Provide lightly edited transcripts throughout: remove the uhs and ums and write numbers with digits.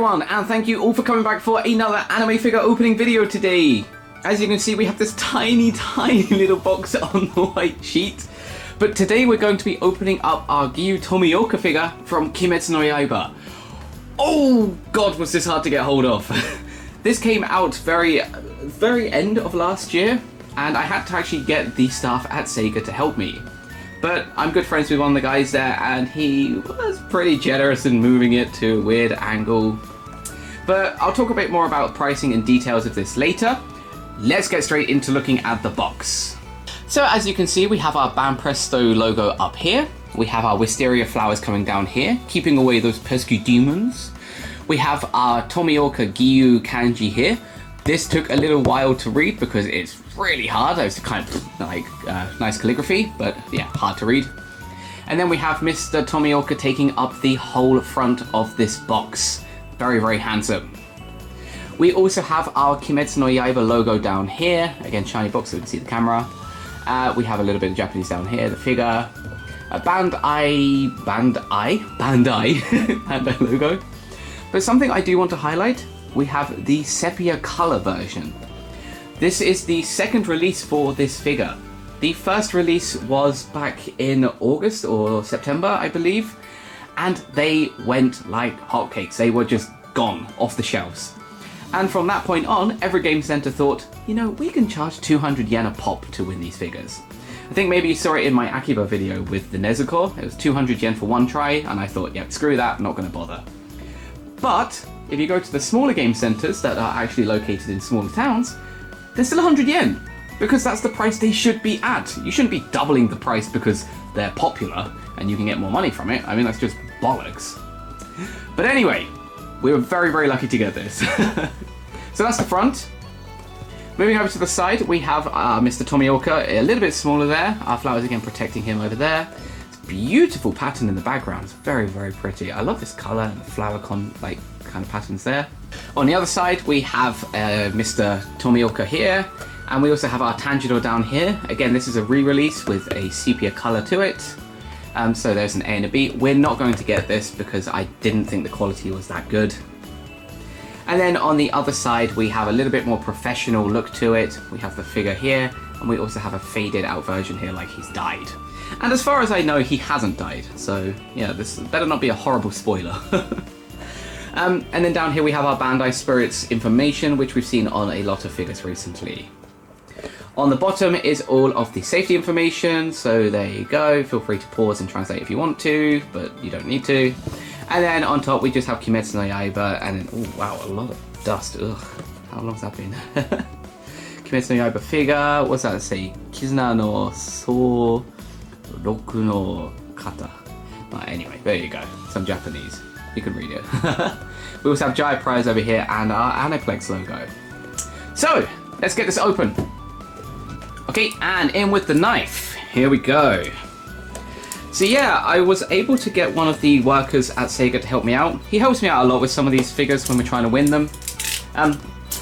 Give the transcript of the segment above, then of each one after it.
everyone, and thank you all for coming back for another anime figure opening video today. As you can see, we have this tiny little box on the white sheet. But today we're going to be opening up our Giyu Tomioka figure from Kimetsu no Yaiba. Oh god, was this hard to get hold of. This came out very end of last year, and I had to actually get the staff at Sega to help me. But I'm good friends with one of the guys there, and he was pretty generous in moving it to a weird angle. But I'll talk a bit more about pricing and details of this later. Let's get straight into looking at the box. So as you can see, we have our Banpresto logo up here. We have our wisteria flowers coming down here, keeping away those pesky demons. We have our Tomioka Giyu kanji here. This took a little while to read because it's really hard. It's kind of like nice calligraphy, but yeah, hard to read. And then we have Mr. Tomioka taking up the whole front of this box. Very handsome. We also have our Kimetsu no Yaiba logo down here. Again, shiny box so we can see the camera. We have a little bit of Japanese down here, the figure. A Bandai logo. But something I do want to highlight, we have the Sepia Color version. This is the second release for this figure. The first release was back in August or September, I believe, and they went like hotcakes. They were just gone off the shelves. And from that point on, every game center thought, you know, we can charge 200 yen a pop to win these figures. I think maybe you saw it in my Akiba video with the Nezuko. It was 200 yen for one try, and I thought, yep, screw that, I'm not going to bother. But if you go to the smaller game centers that are actually located in smaller towns, they're still 100 yen, because that's the price they should be at. You shouldn't be doubling the price because they're popular and you can get more money from it. I mean, that's just bollocks. But anyway, we were very lucky to get this. So that's the front. Moving over to the side, we have Mr. Tomioka, a little bit smaller there. Our flowers again protecting him over there. It's a beautiful pattern in the background. It's very pretty. I love this color and the flower kind of patterns there. On the other side, we have Mr. Tomioka here, and we also have our Tanjiro down here. Again, this is a re-release with a sepia color to it. So there's an A and a B. We're not going to get this because I didn't think the quality was that good. And then on the other side, we have a little bit more professional look to it. We have the figure here, and we also have a faded out version here like he's died. And as far as I know, he hasn't died. So yeah, this better not be a horrible spoiler. And then down here we have our Bandai Spirits information, which we've seen on a lot of figures recently. On the bottom is all of the safety information, so there you go. Feel free to pause and translate if you want to, but you don't need to. And then on top we just have Kimetsu no Yaiba, and then, oh wow, a lot of dust. Ugh, how long's that been? Kimetsu no Yaiba figure, what's that say? Kizuna no so roku no kata. Anyway, there you go, some Japanese. You can read it. We also have Jai Prize over here and our Aniplex logo. So, let's get this open. Okay, and in with the knife. Here we go. So yeah, I was able to get one of the workers at Sega to help me out. He helps me out a lot with some of these figures when we're trying to win them.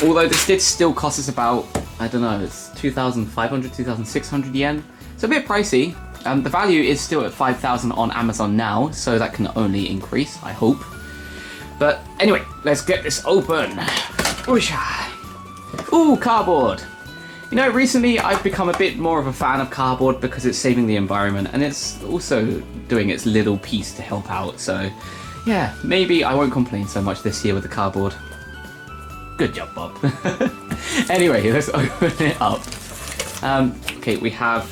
Although this did still cost us about, I don't know, it's 2,500, 2,600 yen. So a bit pricey. The value is still at 5,000 on Amazon now, so that can only increase, I hope. But anyway, let's get this open. Ooh, cardboard. You know, recently I've become a bit more of a fan of cardboard because it's saving the environment and it's also doing its little piece to help out. So yeah, maybe I won't complain so much this year with the cardboard. Good job, Bob. Anyway, let's open it up. Okay, we have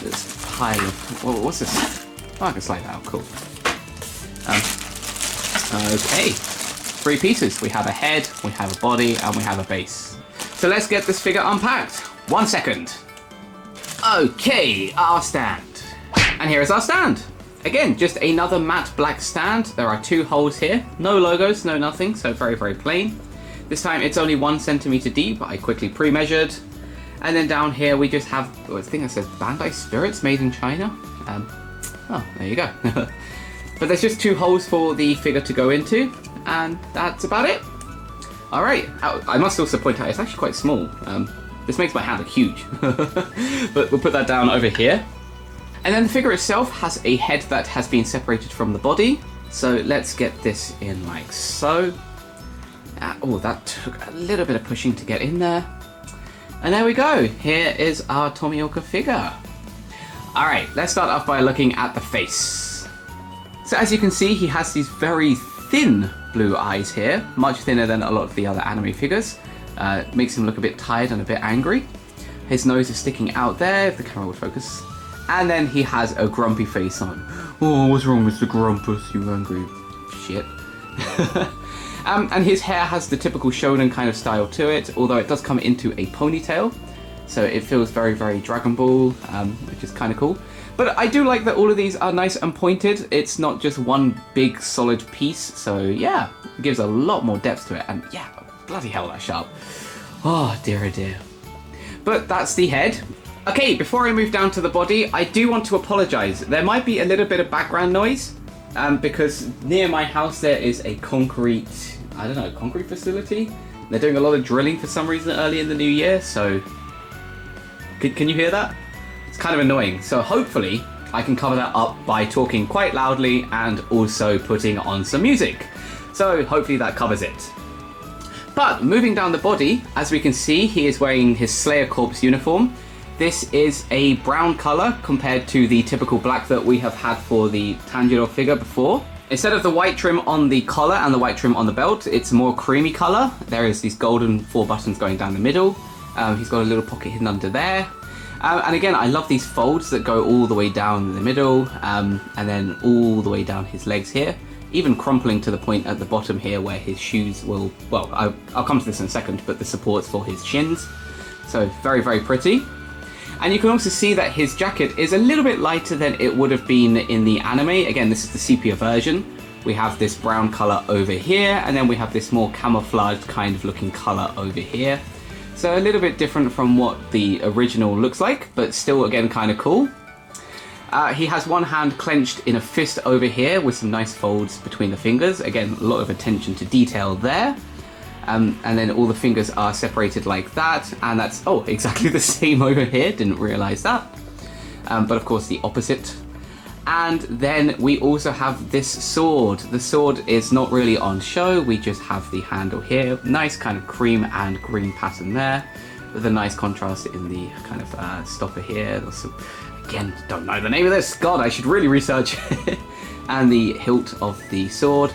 this pile of... what's this? Oh, I can slide that out, cool. Okay, 3 pieces. We have a head, we have a body, and we have a base. So let's get this figure unpacked. 1 second. Okay, our stand. And here is our stand. Again, just another matte black stand. There are 2 holes here. No logos, no nothing, so very plain. This time it's only 1 centimeter deep. I quickly pre-measured. And then down here we just have, I think it says Bandai Spirits made in China. Oh, there you go. But there's just 2 holes for the figure to go into, and that's about it. Alright, I must also point out it's actually quite small. This makes my hand look huge. But we'll put that down over here. And then the figure itself has a head that has been separated from the body. So let's get this in like so. Oh, that took a little bit of pushing to get in there. And there we go. Here is our Tomioka figure. Alright, let's start off by looking at the face. So as you can see, he has these very thin blue eyes here, much thinner than a lot of the other anime figures. Makes him look a bit tired and a bit angry. His nose is sticking out there, if the camera would focus. And then he has a grumpy face on. Oh, what's wrong, Mr. Grumpus, you angry shit. And his hair has the typical shonen kind of style to it, although it does come into a ponytail. So it feels very, very Dragon Ball, which is kind of cool. But I do like that all of these are nice and pointed. It's not just one big solid piece. So yeah, it gives a lot more depth to it. And yeah, bloody hell, that's sharp. Oh dear, oh dear. But that's the head. Okay, before I move down to the body, I do want to apologize. There might be a little bit of background noise. Because near my house there is a concrete facility. They're doing a lot of drilling for some reason early in the new year, so can you hear that? It's kind of annoying. So hopefully I can cover that up by talking quite loudly and also putting on some music. So hopefully that covers it. But moving down the body, as we can see, he is wearing his Slayer Corps uniform. This is a brown colour compared to the typical black that we have had for the Tanjiro figure before. Instead of the white trim on the collar and the white trim on the belt, it's a more creamy colour. There is these golden 4 buttons going down the middle. He's got a little pocket hidden under there. And again, I love these folds that go all the way down the middle and then all the way down his legs here. Even crumpling to the point at the bottom here where his shoes will, well, I'll come to this in a second, but the supports for his shins. So very, very pretty. And you can also see that his jacket is a little bit lighter than it would have been in the anime. Again, this is the sepia version. We have this brown colour over here, and then we have this more camouflaged kind of looking colour over here. So a little bit different from what the original looks like, but still, again, kind of cool. He has one hand clenched in a fist over here with some nice folds between the fingers. Again, a lot of attention to detail there. And then all the fingers are separated like that, and that's, oh, exactly the same over here, didn't realise that. But of course the opposite. And then we also have this sword. The sword is not really on show, we just have the handle here. Nice kind of cream and green pattern there, with a nice contrast in the kind of stopper here. Also, again, don't know the name of this, God, I should really research. And the hilt of the sword.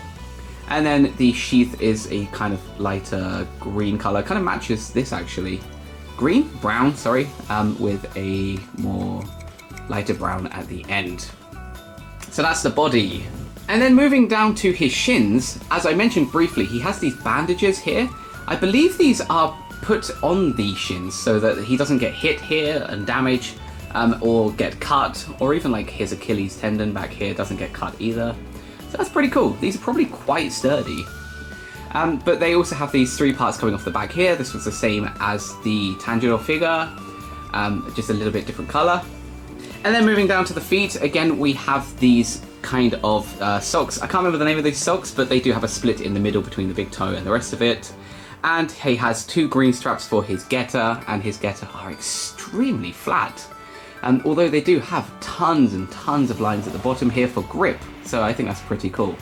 And then the sheath is a kind of lighter green colour, kind of matches this actually. Brown, sorry, with a more lighter brown at the end. So that's the body. And then moving down to his shins, as I mentioned briefly, he has these bandages here. I believe these are put on the shins so that he doesn't get hit here and damage, or get cut, or even like his Achilles tendon back here doesn't get cut either. So that's pretty cool. These are probably quite sturdy. But they also have these 3 parts coming off the back here. This was the same as the Tanjiro figure, just a little bit different colour. And then moving down to the feet, again we have these kind of socks. I can't remember the name of these socks, but they do have a split in the middle between the big toe and the rest of it. And he has 2 green straps for his getter, and his getter are extremely flat. Although they do have tons and tons of lines at the bottom here for grip, so I think that's pretty cool.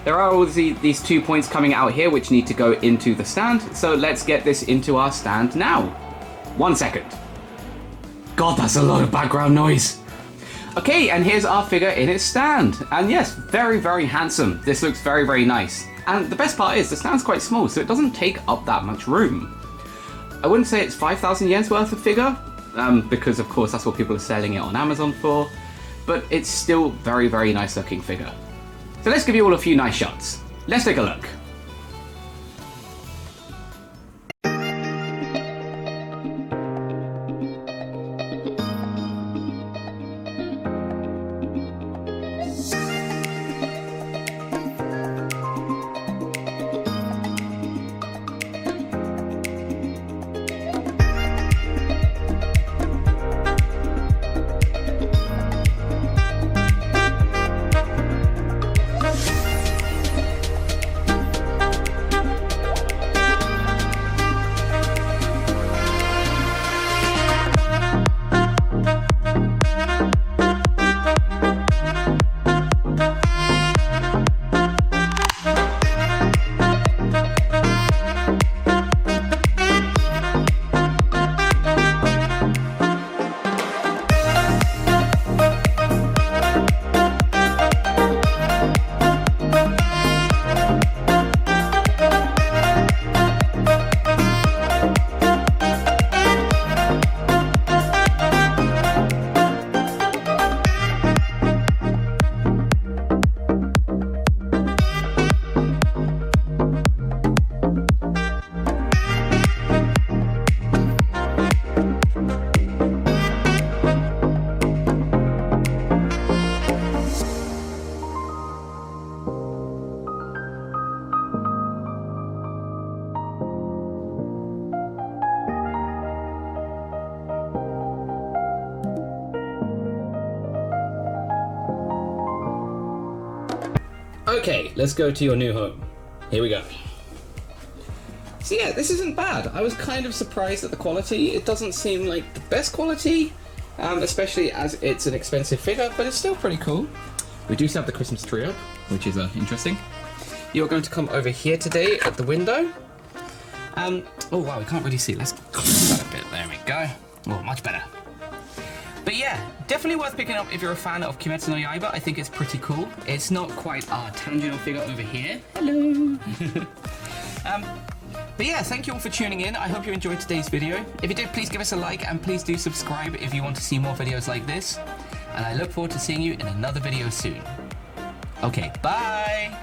There are obviously these 2 points coming out here which need to go into the stand, so let's get this into our stand now. 1 second. God, that's a lot of background noise. Okay, and here's our figure in its stand. And yes, very, very handsome. This looks very, very nice. And the best part is the stand's quite small, so it doesn't take up that much room. I wouldn't say it's 5,000 yens worth of figure, because of course that's what people are selling it on Amazon for, but it's still very, very nice looking figure. So let's give you all a few nice shots. Let's take a look. Okay, let's go to your new home. Here we go. So yeah, this isn't bad. I was kind of surprised at the quality. It doesn't seem like the best quality, especially as it's an expensive figure, but it's still pretty cool. We do still have the Christmas tree up, which is interesting. You're going to come over here today at the window. Oh wow, we can't really see. Let's close that a bit. There we go. Oh, much better. But yeah, definitely worth picking up if you're a fan of Kimetsu no Yaiba. I think it's pretty cool. It's not quite our Tanjiro figure over here. Hello. But yeah, thank you all for tuning in. I hope you enjoyed today's video. If you did, please give us a like and please do subscribe if you want to see more videos like this. And I look forward to seeing you in another video soon. Okay, bye!